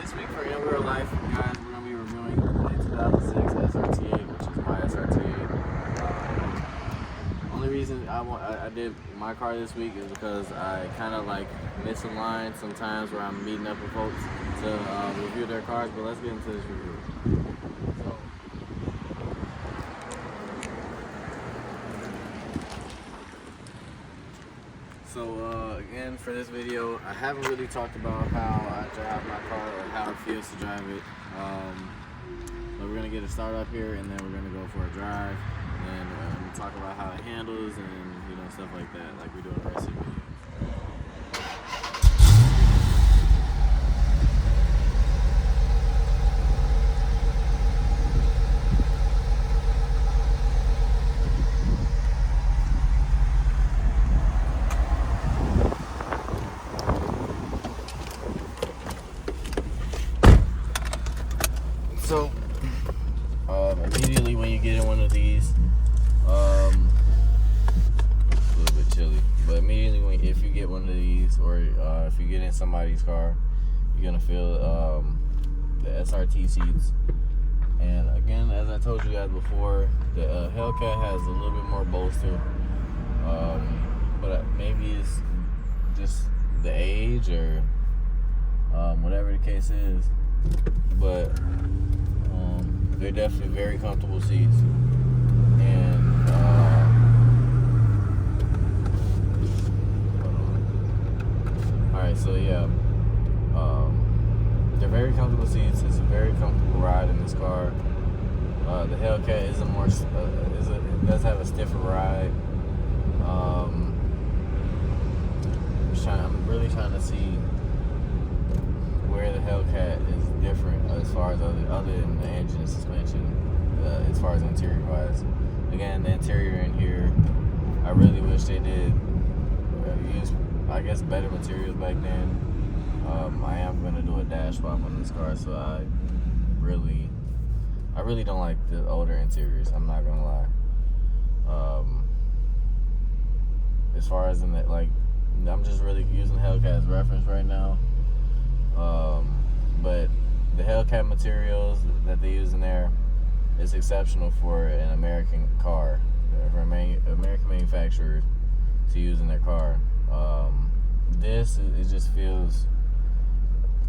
This week for In Real Life, guys, we're going to be reviewing the 2006 SRT8, which is my SRT8. Only reason I did my car this week is because I kind of like miss a line sometimes where I'm meeting up with folks to review their cars, but let's get into this review. So again, for this video, I haven't really talked about how I drive my car or how it feels to drive it. But we're gonna get it started up here, and then we're gonna go for a drive, and then talk about how it handles and stuff like that, like we do in the rest of the video. So, immediately when you get in one of these, a little bit chilly, but immediately if you get one of these, or if you get in somebody's car, you're gonna feel the SRT seats. And again, as I told you guys before, the Hellcat has a little bit more bolster, but maybe it's just the age or whatever the case is, but they're definitely very comfortable seats. And alright, so yeah, they're very comfortable seats. It's a very comfortable ride in this car. The Hellcat is it does have a stiffer ride. I'm really trying to see where the Hellcat is different as far as other than the engine and suspension, as far as interior wise. Again, the interior in here, I really wish they did use, I guess, better materials back then. I am gonna do a dash swap on this car, so I really don't like the older interiors. I'm not gonna lie. As far as in that, like, I'm just really using Hellcat as reference right now. But the Hellcat materials that they use in there is exceptional for an American car, for American manufacturer to use in their car. This, it just feels,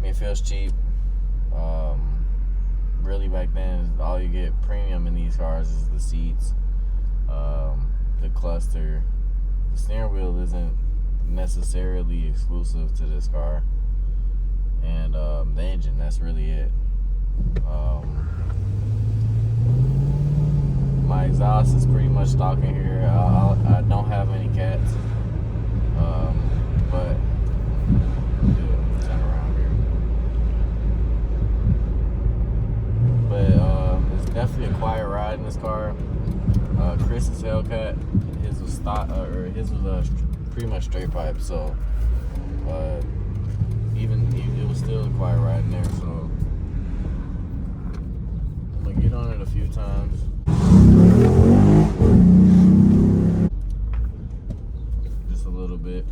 it feels cheap. Really back then, all you get premium in these cars is the seats, the cluster. The steering wheel isn't necessarily exclusive to this car. And the engine, that's really it. My exhaust is pretty much stock in here. I don't have any cats, but turn around here. But it's definitely a quiet ride in this car. Chris's Hellcat, his was stock, or his was pretty much straight pipe, so it was still a quiet ride in there, so I'm gonna get on it a few times. Just a little bit.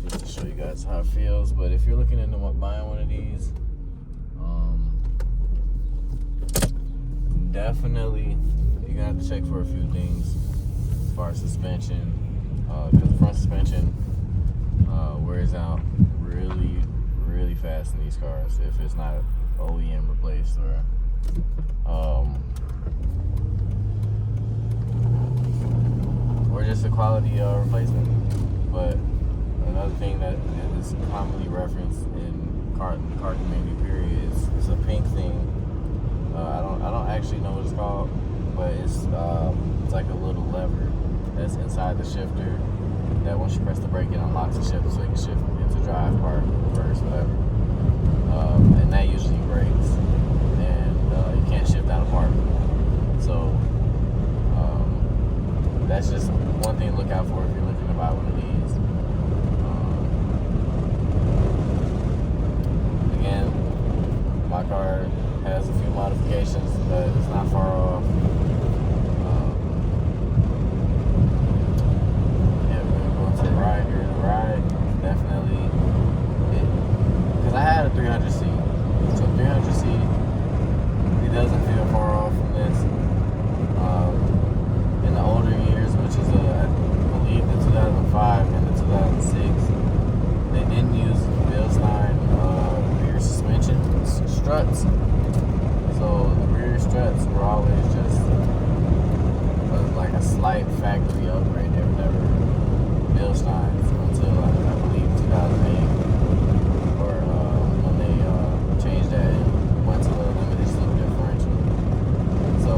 Just to show you guys how it feels. But if you're looking into buying one of these, definitely you're gonna have to check for a few things as far as suspension. Because the front suspension wears out really fast in these cars if it's not OEM replaced or just a quality replacement. But another thing that is commonly referenced in car community period is a pink thing. I don't actually know what it's called, but it's like a little lever that's inside the shifter that once you press the brake, it unlocks the shifter so you can shift into drive, park, reverse, whatever. And that usually breaks, and you can't shift out of park. So that's just one thing to look out for if you're looking to buy one of these. Again, my car has a few modifications, but it's not far off. Yeah, we're going to the ride here. The ride definitely struts. So the rear struts were always just like a slight factory upgrade. They were never Bilsteins until I believe 2008, or when they changed that and went to the limited slip differential. So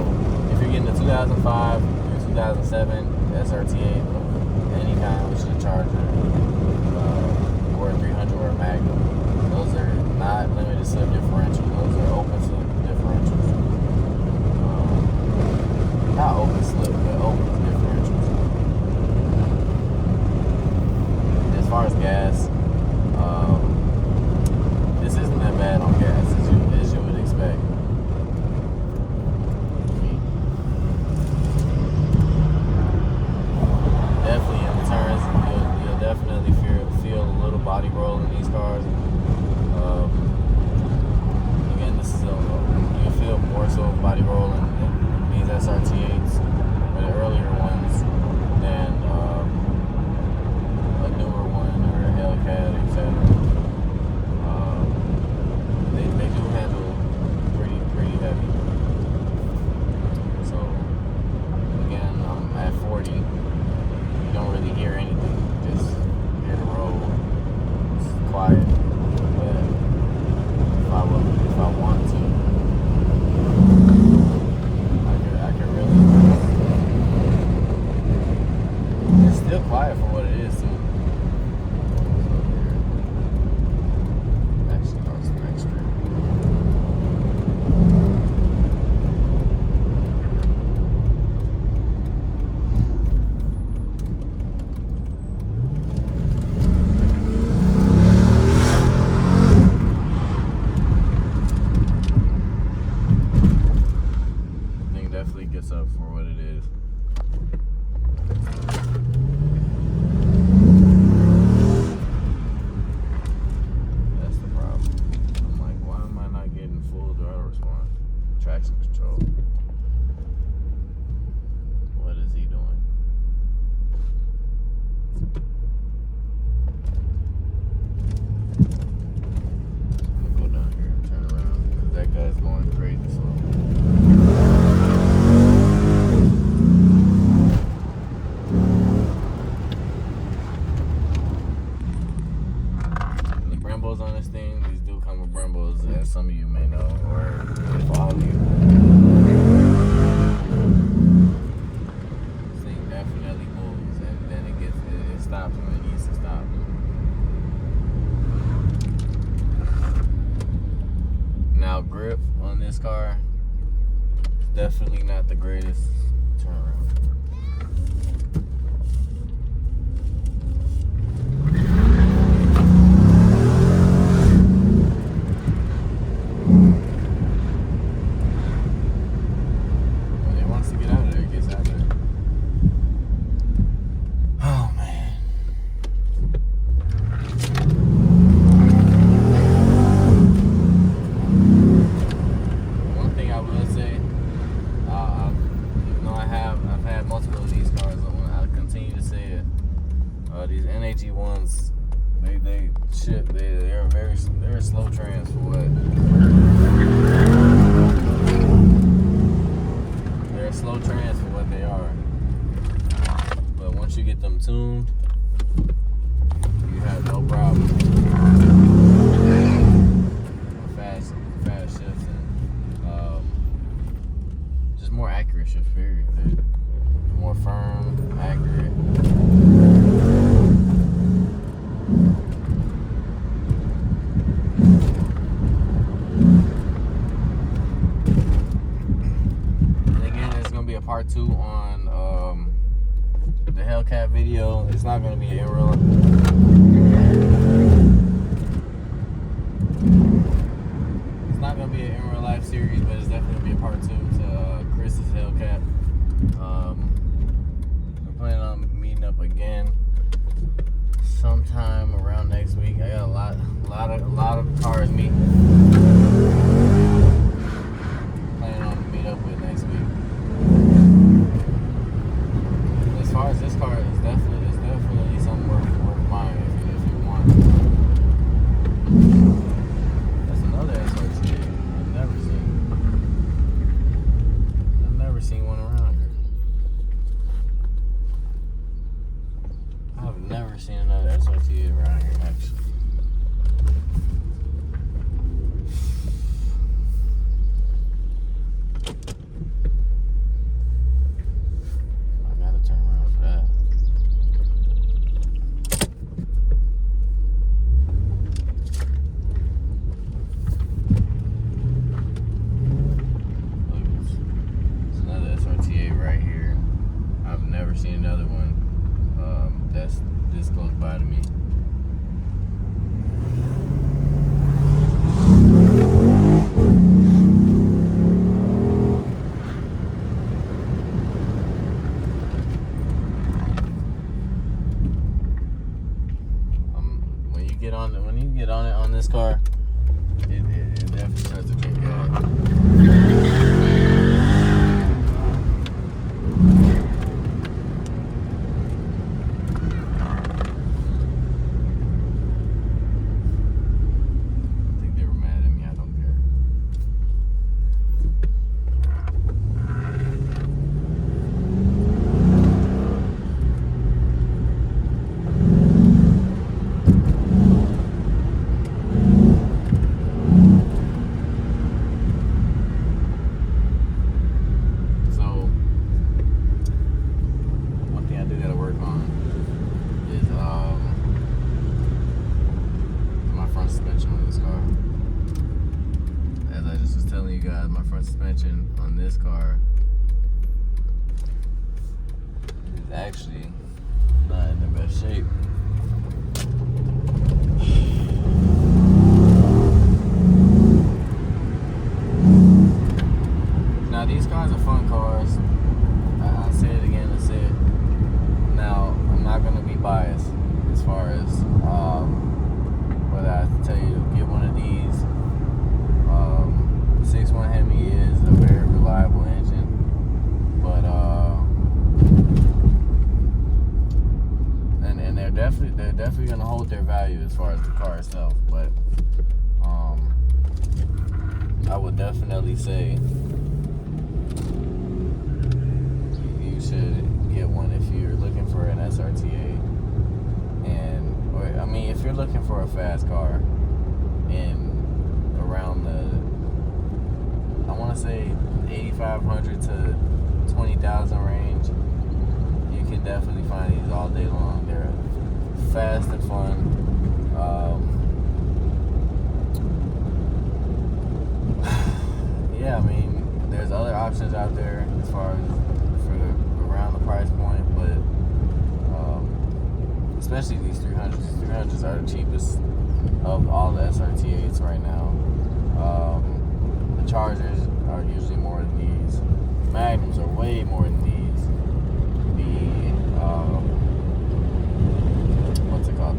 if you're getting the 2005 through 2007 SRT8 of any kind, which is a Charger, or a 300 or a Magnum, those are not limited slip differentials. Those are open slip differentials. Not open slip, but open differentials. As far as gas, this isn't that bad on gas as you would expect. Definitely in the turns, you'll definitely feel a little body roll in these cars. Again, this is you'll feel more so body roll in these SRT8s, or the earlier ones, than a newer one or a Hellcat, etc. They do handle pretty heavy. So again, at 40, you don't really hear anything. You just hear the roll. It's quiet. But if I want to, I can really. It's still quiet for what it is too. Actually, across the next street. Thing definitely gets up for what it is. That's the problem. I'm like, why am I not getting full throttle response? Traction control. What is he doing? I'm gonna go down here and turn around because that guy's going crazy slow. The Brembos on this thing, these do come with Brembos, as some of you may know, or if all of you. This thing definitely moves, and then it stops when it needs to stop. Now grip on this car, definitely not the greatest. Turn around. When it wants to get out of there, it gets out of there. Oh man. One thing I will say, I've had multiple of these cars. I'll continue to say it. These NAG ones, they're a slow trans for what? They're a slow trans for what they are. But once you get them tuned, you have no problem. Fast shifts and just more accurate shifts, period. They're more firm, accurate. And again, there's gonna be a part 2 on the Hellcat video. It's not gonna be in real life. It's not gonna be an in real life series, but it's definitely gonna be a part 2 to Chris's Hellcat. We're planning on meeting up again sometime around next week. I got a lot of cars meeting. Planning on to meet up with next week. As far as this car, it's definitely something worth mine. get on it on this car, it definitely starts to kick out. Suspension on this car is actually not in the best shape. Now these cars are fun cars. I'll say it again and say it. Now I'm not gonna be biased as far as whether I have to tell you to get one of these. 6.1 Hemi is a very reliable engine, but and they're definitely gonna hold their value as far as the car itself. But I would definitely say you should get one if you're looking for an SRT8, if you're looking for a fast car in around the, I want to say 8,500 to 20,000 range, you can definitely find these all day long. They're fast and fun. Yeah, I mean, there's other options out there as far as around the price point, but especially these 300s. These 300s are the cheapest of all the SRT8s right now. The Chargers are usually more than these. Magnums are way more than these.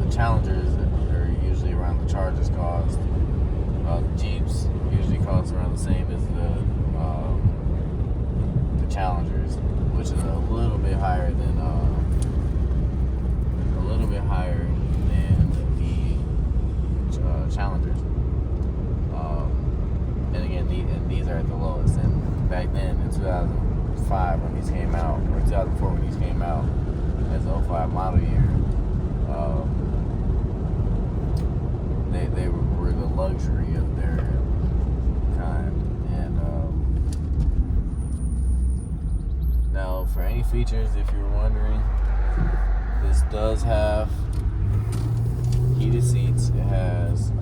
The Challengers are usually around the Chargers cost. The Jeeps usually cost around the same as the Challengers, which is a little bit higher than the Challengers. And again, these are at the lowest. And back then, in 2005 when these came out, or 2004 when these came out, as the 05 model year, they were the luxury of their kind. And now, for any features, if you're wondering, this does have heated seats. It has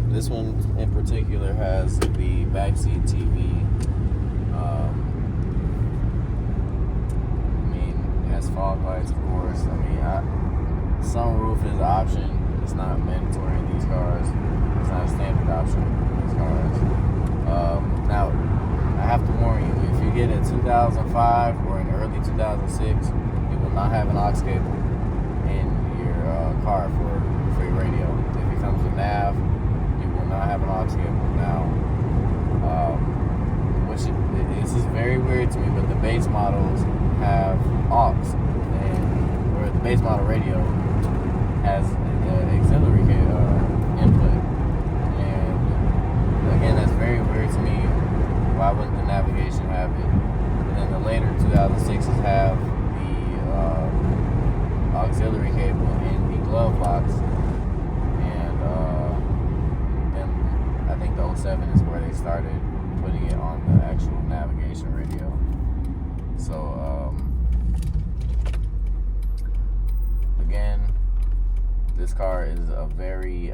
this one in particular has the backseat TV. It has fog lights, of course. Sunroof is an option. It's not mandatory in these cars. It's not a standard option in these cars. Now, I have to warn you, if you get a 2005 or an early 2006, you will not have an aux cable in your car for your radio. If it comes with nav, you will not have an aux cable now. This is very weird to me, but the base models have aux, or the base model radio has auxiliary input. And again, that's very weird to me. Why wouldn't the navigation have it? And then the later 2006s have the auxiliary cable in the glove box. And then I think the 07 is where they started putting it on the actual navigation radio. So again, this car is a very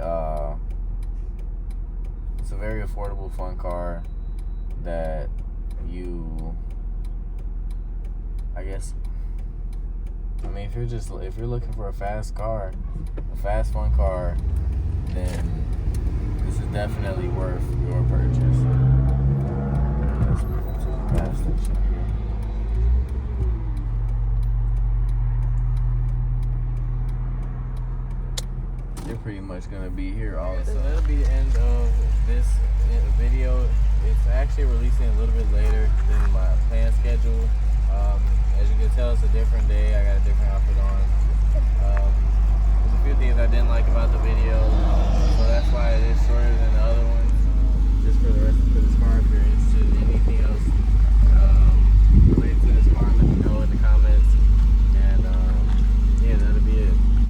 it's a very affordable, fun car that if you're looking for a fast car, a fast, fun car, then this is definitely worth your purchase. Let's move to the gas station here. they're pretty much gonna be here all the So time. that'll be the end of this video. It's actually releasing a little bit later than my planned schedule. As you can tell, it's a different day. I got a different outfit on. There's a few things I didn't like about the video.